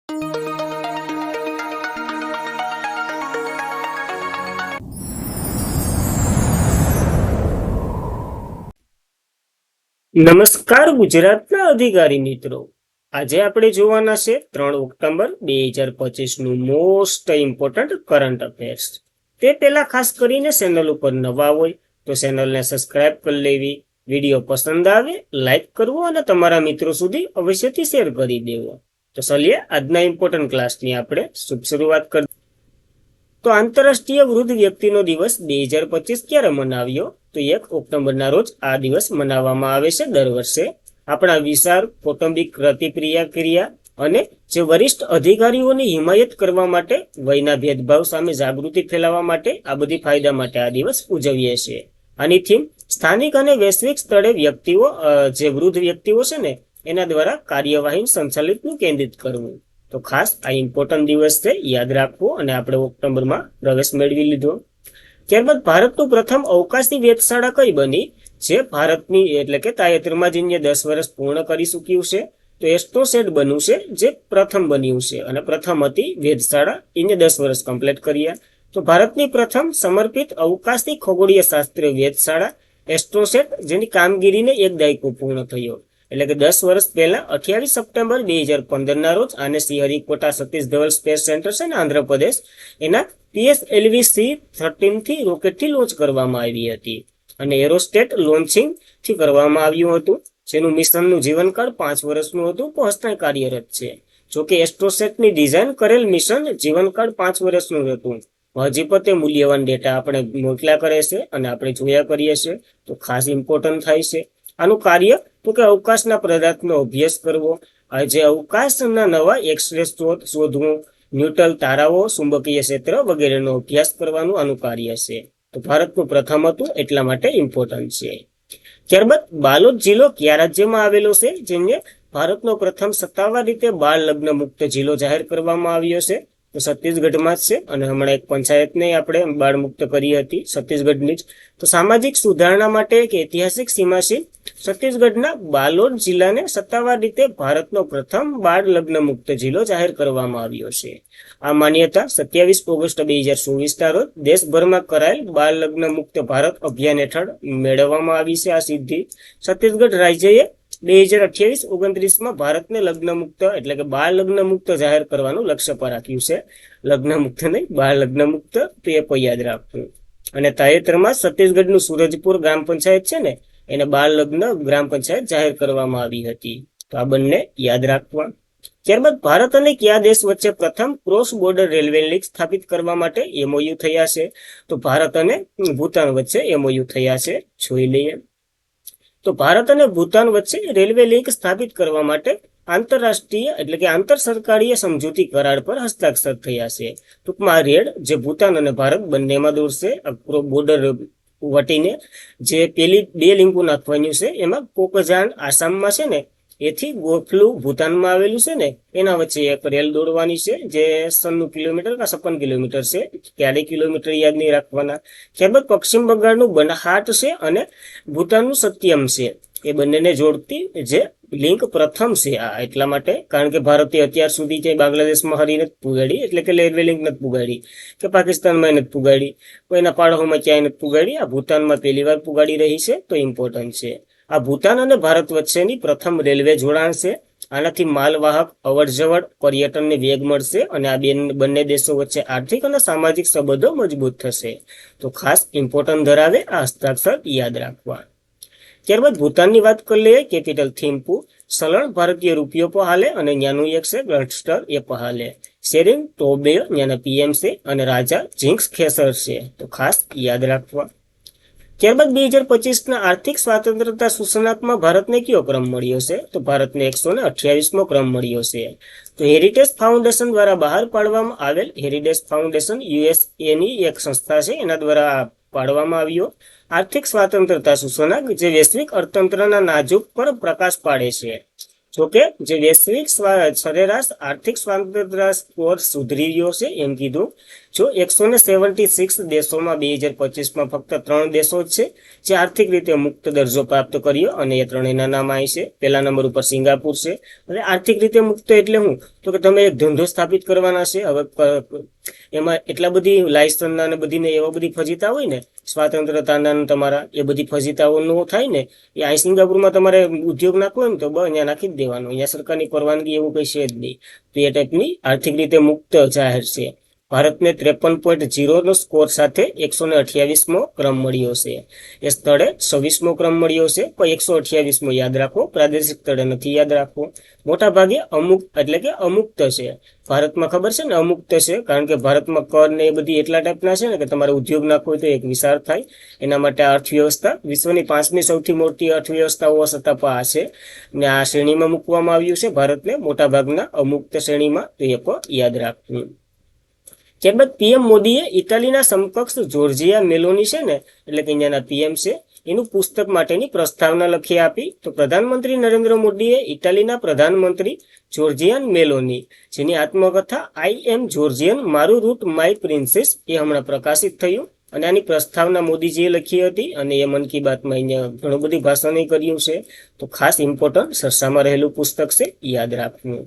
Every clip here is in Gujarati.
નમસ્કાર ગુજરાતના અધિકારી મિત્રો, આજે આપણે જોવાના છે 3 ઓક્ટોબર 2025 નું મોસ્ટ ઇમ્પોર્ટન્ટ કરંટ અફેર્સ. તે પહેલા ખાસ કરીને ચેનલ ઉપર નવા હોય તો ચેનલને સબસ્ક્રાઇબ કરી લેવી, વિડીયો પસંદ આવે લાઈક કરવો અને તમારા મિત્રો સુધી અવશ્યથી શેર કરી દેવો. તો ચલીએ આજના ઇમ્પોર્ટન્ટ ક્લાસની આપણે શુભ શરૂઆત કરીએ. તો આંતરરાષ્ટ્રીય વૃદ્ધ વ્યક્તિનો દિવસ 2025 ક્યારે મનાવ્યો? તો 1 ઓક્ટોબરના રોજ આ દિવસ મનાવવામાં આવે છે દર વર્ષે. આપણા વિચાર, કૌટુંબિક ક્રિયા અને જે વરિષ્ઠ અધિકારીઓની હિમાયત કરવા માટે, વયના ભેદભાવ સામે જાગૃતિ ફેલાવવા માટે, આ બધી ફાયદા માટે આ દિવસ ઉજવીએ છીએ. આની થીમ સ્થાનિક અને વૈશ્વિક સ્તરે વ્યક્તિઓ, જે વૃદ્ધ વ્યક્તિઓ છે ને, એના દ્વારા કાર્યવાહી સંચાલિતનું કેન્દ્રિત કરવું. તો ખાસ આ ઇમ્પોર્ટન્ટ દિવસ છે, યાદ રાખવો. અને આપણે ઓક્ટોબરમાં પ્રવેશ મેળવી લીધો. ત્યારબાદ ભારતનું પ્રથમ અવકાશી વેધશાળા કઈ બની? જે ભારતની એટલે કે તાજેતરમાં જ 10 વર્ષ પૂર્ણ કરી ચૂક્યું છે. તો એસ્ટ્રોસેટ બન્યું છે, જે પ્રથમ બન્યું છે અને પ્રથમ હતી વેધશાળા, એને 10 વર્ષ કમ્પ્લીટ કર્યા. તો ભારતની પ્રથમ સમર્પિત અવકાશી ખગોળીય શાસ્ત્રીય વેધશાળા એસ્ટ્રોસેટ, જેની કામગીરીને 1 દાયકો પૂર્ણ થયો. એટલે કે 10 વર્ષ પહેલા 28 સપ્ટેમ્બર 2015 રોજ આને શ્રીહરિકોટા સતીશ ધવન સ્પેસ સેન્ટર છે ને આંધ્રપ્રદેશ, એના PSLV-C-13 થી રોકેટથી લોન્ચ કરવામાં આવી હતી અને એરોસ્ટેટ લોન્ચિંગ થી કરવામાં આવ્યું હતું, જેનું મિશનનું જીવનકાળ 5 વર્ષનું હતું, પણ હસ્તને કાર્યરત છે. જોકે એસ્ટ્રોસેટની ડિઝાઇન કરેલ મિશન જીવનકાળ 5 વર્ષનું હતું. હજી પણ તે મૂલ્યવાન ડેટા આપણે મોકલ્યા કરે છે અને આપણે જોયા કરીએ છીએ. તો ખાસ ઇમ્પોર્ટન્ટ થાય છે આનું કાર્ય. તો કે અવકાશના પદાર્થનો અભ્યાસ કરવો, જે અવકાશના નવા એક્સરે સ્ત્રોત શોધવું, ન્યુટ્રલ તારાઓ, ચુંબકીય ક્ષેત્ર વગેરેનો અભ્યાસ કરવાનું આનું કાર્ય છે. તો ભારતનું પ્રથમ હતું એટલા માટે ઇમ્પોર્ટન્ટ છે. ત્યારબાદ બાલોદ જિલ્લો કયા રાજ્યમાં આવેલો છે? જેને ભારતનો પ્રથમ સત્તાવાર રીતે બાળ લગ્ન મુક્ત જિલ્લો જાહેર કરવામાં આવ્યો છે. તો છત્તીસગઢમાં જ છે અને હમણાં એક પંચાયતને આપણે બાળ મુક્ત કરી હતી છત્તીસગઢની જ. તો સામાજિક સુધારણા માટે એક ઐતિહાસિક સીમાસી છત્તીસગઢના બાલોદ જિલ્લાને સત્તાવાર રીતે ભારતનો પ્રથમ બાળ લગ્ન મુક્ત જિલ્લો જાહેર કરવામાં આવ્યો છે. આ માન્યતા 27 ઓગસ્ટ 2024 રોજ દેશભરમાં કરાયેલ બાળ લગ્ન મુક્ત ભારત અભિયાન હેઠળ મેળવવામાં આવી છે. આ સિદ્ધિ છત્તીસગઢ રાજ્યએ 2028-29 ભારતને લગ્ન મુક્ત એટલે કે બાળ લગ્ન મુક્ત જાહેર કરવાનું લક્ષ્ય પર રાખ્યું છે. લગ્ન મુક્ત નહીં, બાળ લગ્ન મુક્ત, તો એ પણ યાદ રાખવું. અને તાજેતરમાં છત્તીસગઢનું સૂરજપુર ગ્રામ પંચાયત છે ને, એને બાળ લગ્ન ગ્રામ પંચાયત જાહેર કરવામાં આવી હતી. તો આ બંને યાદ રાખવા. ત્યારબાદ ભારત અને કયા દેશ વચ્ચે પ્રથમ ક્રોસ બોર્ડર રેલવે લિંક સ્થાપિત કરવા માટે MOU થયા છે? તો ભારત અને ભૂતાન વચ્ચે MOU થયા છે, જોઈ લઈએ. તો ભારત અને ભૂતાન વચ્ચે રેલવે લિંક સ્થાપિત કરવા માટે આંતરરાષ્ટ્રીય એટલે કે આંતર સરકારીય સમજૂતી કરાર પર હસ્તાક્ષર થયા છે. ટૂંકમાં રેડ જે ભૂતાન અને ભારત બંનેમાં દોરશે, બોર્ડર વટીને જે પેલી 2 લિંકો નાખવાની છે, એમાં કોકજાન આસામમાં છે ને, એથી ગોખલુ ભૂતાનમાં આવેલું છે ને, એના વચ્ચે એક રેલ દોડવાની છે, જે 96 કિલોમીટર કે 56 કિલોમીટર છે. ક્યારે કિલોમીટર યાદ નહીં રાખવાના. ત્યારબાદ પશ્ચિમ બંગાળનું બનાહાટ છે અને ભૂતાનનું સત્યમ છે, એ બંનેને જોડતી જે લિંક પ્રથમ છે. આ એટલા માટે કારણ કે ભારતે અત્યાર સુધી ક્યાંય બાંગ્લાદેશમાં હરી નથી પુગાડી, એટલે કે રેલવે લિંક નથી પુગાડી, કે પાકિસ્તાનમાં નથી પુગાડી, કોઈના પાડોમાં ક્યાંય નથી પુગાડી. આ ભૂતાનમાં પહેલી વાર પુગાડી રહી છે, તો ઇમ્પોર્ટન્ટ છે. આ ભૂતાન અને ભારત વચ્ચેની પ્રથમ રેલવે જોડાણ છે. આનાથી માલવાહક અવરજવર પર્યટનને વેગ મળશે અને આ બંને દેશો વચ્ચે આર્થિક અને સામાજિક સંબંધો મજબૂત થશે. તો ખાસ ઇમ્પોર્ટન્ટ ધરાવે આ હસ્તાક્ષર, યાદ રાખવા. ત્યારબાદ ભૂતાનની વાત કરી લઈએ. કેપિટલ થિમ્પુ, સલણ ભારતીય રૂપિયો પણ હાલે અને ત્યાંનું એક છે ગઢસ્ટર, એ પણ હાલે. શેરિંગ ટોબે ત્યાંના PM છે અને રાજા જિંક્સ ખેસર છે. તો ખાસ યાદ રાખવા. ત્યારબાદ 2025ના આર્થિક સ્વાતંત્રતા સૂચનાંકમાં ભારતને કયો ક્રમ મળ્યો છે? તો ભારતને 128મો ક્રમ મળ્યો છે. તો હેરિટેજ ફાઉન્ડેશન દ્વારા બહાર પાડવામાં આવેલ, હેરિટેજ ફાઉન્ડેશન USA ની એક સંસ્થા છે, એના દ્વારા પાડવામાં આવ્યો આર્થિક સ્વાતંત્રતા સૂચનાંક, જે વૈશ્વિક અર્થતંત્રના નાજુક પર પ્રકાશ પાડે છે. જોકે જે વૈશ્વિક સરેરાશ આર્થિક સ્વાતંત્રતા સ્કોર સુધરી રહ્યો છે એમ કીધું. જો 176 દેશોમાં 2025માં ફક્ત 3 દેશો જ છે જે આર્થિક રીતે મુક્ત દરજ્જો પ્રાપ્ત કર્યો, અને એ ત્રણેયના નામ અહીં છે. પહેલા નંબર ઉપર સિંગાપુર છે. અને આર્થિક રીતે મુક્ત એટલે હું? તો કે તમે એક ધંધો સ્થાપિત કરવાના છે. હવે એમાં એટલા બધી લાયસન્સના ને બધીને એવા બધી ફજીતા હોય ને, સ્વાતંત્રતાના તમારા એ બધી ફજીતાઓ નો થાય ને, એ અહીં સિંગાપુરમાં તમારે ઉદ્યોગ નાખવો હોય ને તો અહીંયા નાખી જ દેવાનો. અહીંયા સરકારની પરવાનગી એવું કઈ છે જ નહીં. તો એ ટાઈપની આર્થિક રીતે મુક્ત જાહેર છે. ભારતને 53.0 નો સ્કોર સાથે 128મો ક્રમ મળ્યો છે. એ સ્થળે 26મો ક્રમ મળ્યો છે, પણ 128મો યાદ રાખો, પ્રાદેશિક સ્થળે નથી યાદ રાખવો. મોટા ભાગે અમુક એટલે કે અમુક્ત છે. ભારતમાં ખબર છે ને અમુક્ત છે, કારણ કે ભારતમાં કર ને એ બધી એટલા ટાઈપના છે ને કે તમારે ઉદ્યોગ નાખવો હોય તો એક વિશાળ થાય. એના માટે અર્થવ્યવસ્થા વિશ્વની 5મી સૌથી મોટી અર્થવ્યવસ્થા હોવા છતાં પણ આ છે ને આ શ્રેણીમાં મૂકવામાં આવ્યું છે ભારતને, મોટા ભાગના અમુક્ત શ્રેણીમાં. તો એ પણ યાદ રાખવું. ત્યારબાદ પીએમ મોદીએ ઇટાલીના સમકક્ષ જોર્જિયા મેલોની છે ને, એટલે કે અહીંયાના પીએમ છે, એનું પુસ્તક માટેની પ્રસ્તાવના લખી આપી. તો પ્રધાનમંત્રી નરેન્દ્ર મોદીએ ઇટાલીના પ્રધાનમંત્રી જોર્જિયાન મેલોની, જેની આત્મકથા આઈ એમ જોર્જિયન, મારું રૂટ માય પ્રિન્સેસ, એ હમણાં પ્રકાશિત થયું. અને આની પ્રસ્તાવના મોદીજીએ લખી હતી અને એ મન કી બાતમાં અહીંયા ઘણું બધી ભાષણે કર્યું છે. તો ખાસ ઇમ્પોર્ટન્ટ સરસામાં રહેલું પુસ્તક છે, યાદ રાખવું.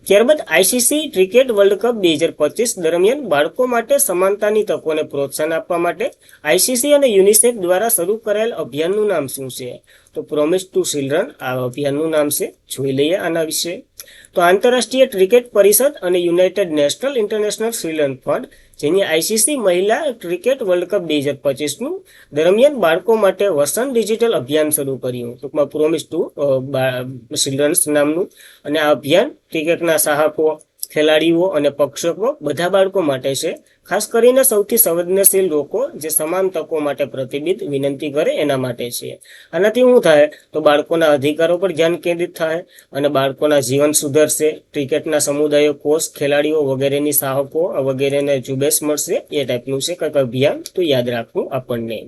ત્યારબાદ આઈસીસી ક્રિકેટ વર્લ્ડ કપ 2025 દરમિયાન બાળકો માટે સમાનતાની તકોને પ્રોત્સાહન આપવા માટે આઈસીસી અને યુનિસેફ દ્વારા શરૂ કરાયેલ અભિયાનનું નામ શું છે? તો પ્રોમિસ ટુ ચિલ્ડ્રન આ અભિયાનનું નામ છે. જોઈ લઈએ આના વિશે. તો આંતરરાષ્ટ્રીય ક્રિકેટ પરિષદ અને United national international children fund, જેની આઈસીસી મહિલા ક્રિકેટ વર્લ્ડ કપ 2025નું દરમિયાન બાળકો માટે વસંત ડિજિટલ અભિયાન શરૂ કર્યું. ટૂંકમાં પ્રોમિસ ટુ ચિલ્ડ્રન્સ નામનું. અને આ અભિયાન ક્રિકેટના ચાહકો, ખેલાડીઓ અને પ્રેક્ષકો બધા બાળકો માટે છે. ખાસ કરીને સૌથી સંવેદનશીલ લોકો જે સમાન તકો માટે પ્રતિબિંબ વિનંતી કરે એના માટે છે. આનાથી શું થાય તો બાળકોના અધિકારો પર ધ્યાન કેન્દ્રિત થાય અને બાળકોના જીવન સુધરશે. ક્રિકેટના સમુદાયો, કોચ, ખેલાડીઓ વગેરેની ચાહકો વગેરેને ઝુંબેશ મળશે. એ ટાઈપનું છે કંઈક અભિયાન. તો યાદ રાખવું આપણને.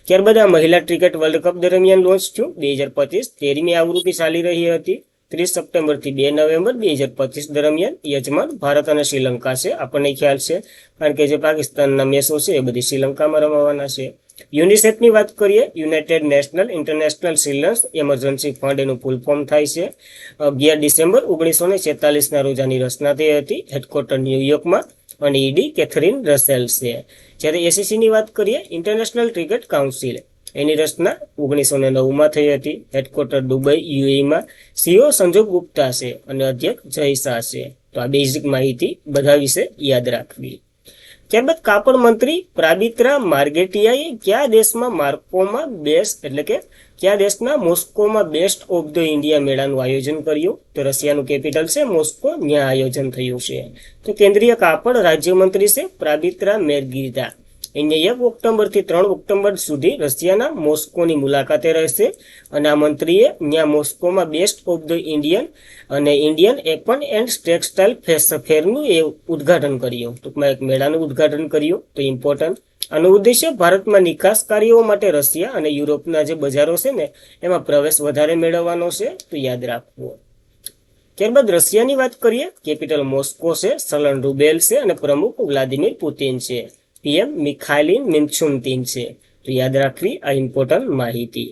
ત્યારબાદ આ મહિલા ક્રિકેટ વર્લ્ડ કપ દરમિયાન લોન્ચ થયું 2025, 13મી આવૃત્તિ ચાલી રહી હતી. 30 સપ્ટેમ્બરથી 2 નવેમ્બર 2025 દરમિયાન યજમાન ભારત અને શ્રીલંકા છે. આપણને ખ્યાલ છે, કારણ કે જે પાકિસ્તાનના મેચો છે એ બધી શ્રીલંકામાં રમવાના છે. યુનિસેફની વાત કરીએ, united national international children's emergency fund એનું ફૂલ ફોર્મ થાય છે. 11 ડિસેમ્બર 1946ના રોજ આની રચના થઈ હતી, હેડક્વાર્ટર ન્યુયોર્કમાં, અને ઈડી કેથરીન રસેલ છે. જ્યારે એસીસીની વાત કરીએ, ઇન્ટરનેશનલ ક્રિકેટ કાઉન્સિલ, એની રચના 1909માં થઈ હતી, હેડક્વાર્ટર દુબઈ યુએઈમાં. સીઓ સંજોગ ગુપ્તા છે અને અધ્યક્ષ જય શાહ છે. તો આ બેઝિક માહિતી બધા વિશે યાદ રાખવી. ત્યારબાદ કાપડ મંત્રી પ્રાબિત્રા માર્ગેટિયાએ કયા દેશમાં માર્કોમાં બેસ્ટ એટલે કે કયા દેશના મોસ્કોમાં બેસ્ટ ઓફ ધ ઇન્ડિયા મેળાનું આયોજન કર્યું? તો રશિયાનું કેપિટલ છે મોસ્કો, ત્યાં આયોજન થયું છે. તો કેન્દ્રીય કાપડ રાજ્યમંત્રી છે પ્રાબિત્રા મેર્ગિદા. અહીંયા 1 ઓક્ટોબરથી 3 ઓક્ટોબર સુધી રશિયાના મોસ્કોની મુલાકાતે રહેશે. અને આ મંત્રીએ ત્યાં મોસ્કોમાં best of the Indian apparel and textile ફેરનું એ ઉદ્ઘાટન કર્યું. ટૂંકમાં એક મેળાનું ઉદ્ઘાટન કર્યું. તો ઇમ્પોર્ટન્ટ. આનો ઉદ્દેશ્ય ભારતમાં નિકાસકારીઓ માટે રશિયા અને યુરોપના જે બજારો છે ને એમાં પ્રવેશ વધારે મેળવવાનો છે. તો યાદ રાખવું. ત્યારબાદ રશિયાની વાત કરીએ, કેપિટલ મોસ્કો છે, ચલણ રૂબેલ છે અને પ્રમુખ વ્લાદિમીર પુતિન છે. પીએમ મિખાઇલ મિન્ચુનતીન છે. તો યાદ રાખવી આ ઇમ્પોર્ટન્ટ માહિતી.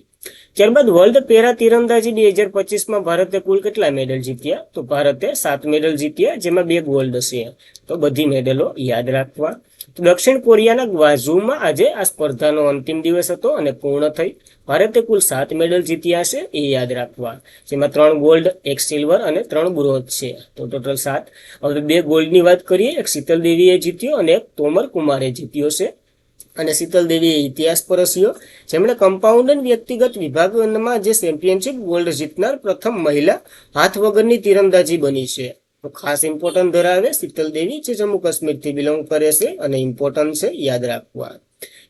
ત્યારબાદ વર્લ્ડ પેરા તીરંદાજી 2025માં ભારતે કુલ કેટલા મેડલ જીત્યા? તો ભારતે 7 મેડલ જીત્યા, જેમાં 2 ગોલ્ડ છે. તો બધી મેડલો યાદ રાખવા. તો દક્ષિણ કોરિયાના ગ્વાઝુમાં આજે આ સ્પર્ધાનો અંતિમ દિવસ હતો અને પૂર્ણ થઈ. ભારતે કુલ 7 મેડલ જીત્યા છે, એ યાદ રાખવા. જેમાં 3 ગોલ્ડ, 1 સિલ્વર અને 3 બ્રોન્ઝ છે. તો ટોટલ 7. હવે 2 ગોલ્ડની વાત કરીએ, એક શીતલ દેવીએ જીત્યો અને એક તોમર કુમારે જીત્યો છે. અને શીતલ દેવીએ ઇતિહાસ પરસ્યો, જેમણે કમ્પાઉન્ડ વ્યક્તિગત વિભાગમાં જે ચેમ્પિયનશિપ ગોલ્ડ જીતનાર પ્રથમ મહિલા હાથ વગરની તીરંદાજી બની છે. તો ખાસ ઇમ્પોર્ટન્ટ ધરાવે શીતલ દેવી, જે જમ્મુ કાશ્મીરથી બિલોંગ કરે છે અને ઇમ્પોર્ટન્ટ છે, યાદ રાખવા.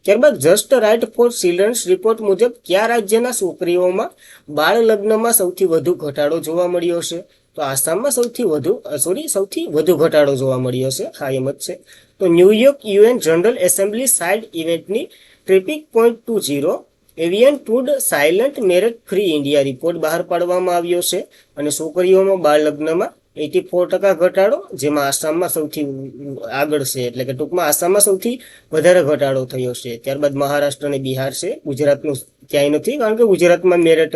ત્યારબાદ just right for children's report મુજબ કયા રાજ્યના છોકરીઓમાં બાળ લગ્નમાં સૌથી વધુ ઘટાડો જોવા મળ્યો છે? તો આસામમાં સૌથી વધુ ઘટાડો જોવા મળ્યો છે. હા, એમ જ છે. તો New York UN general assembly side ઇવેન્ટની ટ્રિપિક .20 એવિયન ટૂડ સાયલન્ટ મેરેજ ફ્રી ઇન્ડિયા રિપોર્ટ બહાર પાડવામાં આવ્યો છે. અને છોકરીઓમાં બાળ લગ્નમાં 84% ઘટાડો, જેમાં આસામમાં સૌથી આગળ છે. એટલે કે ટૂંકમાં આસામમાં સૌથી વધારે ઘટાડો થયો છે. ત્યારબાદ મહારાષ્ટ્ર અને બિહાર છે. ગુજરાતનું ક્યાંય નથી, કારણ કે ગુજરાતમાં મેરેટ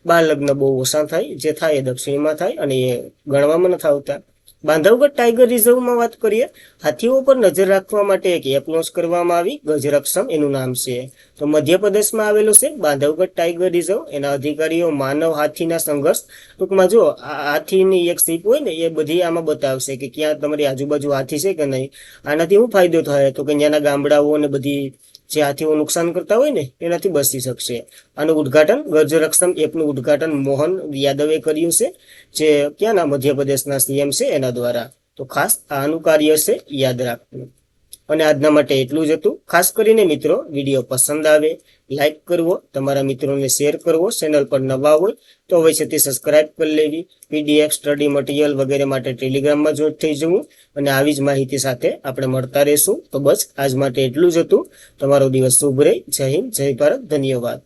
બાળ લગ્ન બહુ ઓછા થાય, જે થાય એ દક્ષિણમાં થાય અને એ ગણવામાં નથી આવતા. બાંધવગઢ ટાઈગર રિઝર્વમાં વાત કરીએ, હાથીઓ પર નજર રાખવા માટે એક એપ લોન્ચ કરવામાં આવી, ગજરાક્ષમ એનું નામ છે. તો મધ્યપ્રદેશમાં આવેલું છે બાંધવગઢ ટાઈગર રિઝર્વ. એના અધિકારીઓ માનવ હાથીના સંઘર્ષ, ટૂંકમાં જો હાથીની એક સીપ હોય ને એ બધી આમાં બતાવશે કે ક્યાં તમારી આજુબાજુ હાથી છે કે નહીં. આનાથી શું ફાયદો થાય તો કે ત્યાંના ગામડાઓ ને બધી જે હાથીઓ નુકસાન કરતા હોય ને એનાથી બચી શકશે. આનું ઉદ્ઘાટન ગજરાક્ષમ એપનું ઉદ્ઘાટન મોહન યાદવે કર્યું છે, જે ક્યાંના મધ્યપ્રદેશના સીએમ છે એના દ્વારા. તો ખાસ આનું કાર્ય છે યાદ રાખવું. અને આજના માટે એટલું જ હતું. ખાસ કરીને મિત્રો વિડીયો પસંદ આવે લાઈક કરવો, તમારા મિત્રોને શેર કરવો, ચેનલ પર નવા હોય તો અવશ્યથી સબસ્ક્રાઇબ કરી લેવી, પીડીએફ સ્ટડી મટીરિયલ વગેરે માટે ટેલિગ્રામમાં જોઈન્ટ થઈ જવું અને આવી જ માહિતી સાથે આપણે મળતા રહેશું. તો બસ આજ માટે એટલું જ હતું. તમારો દિવસ શુભ રહે. જય હિન્દ, જય ભારત, ધન્યવાદ.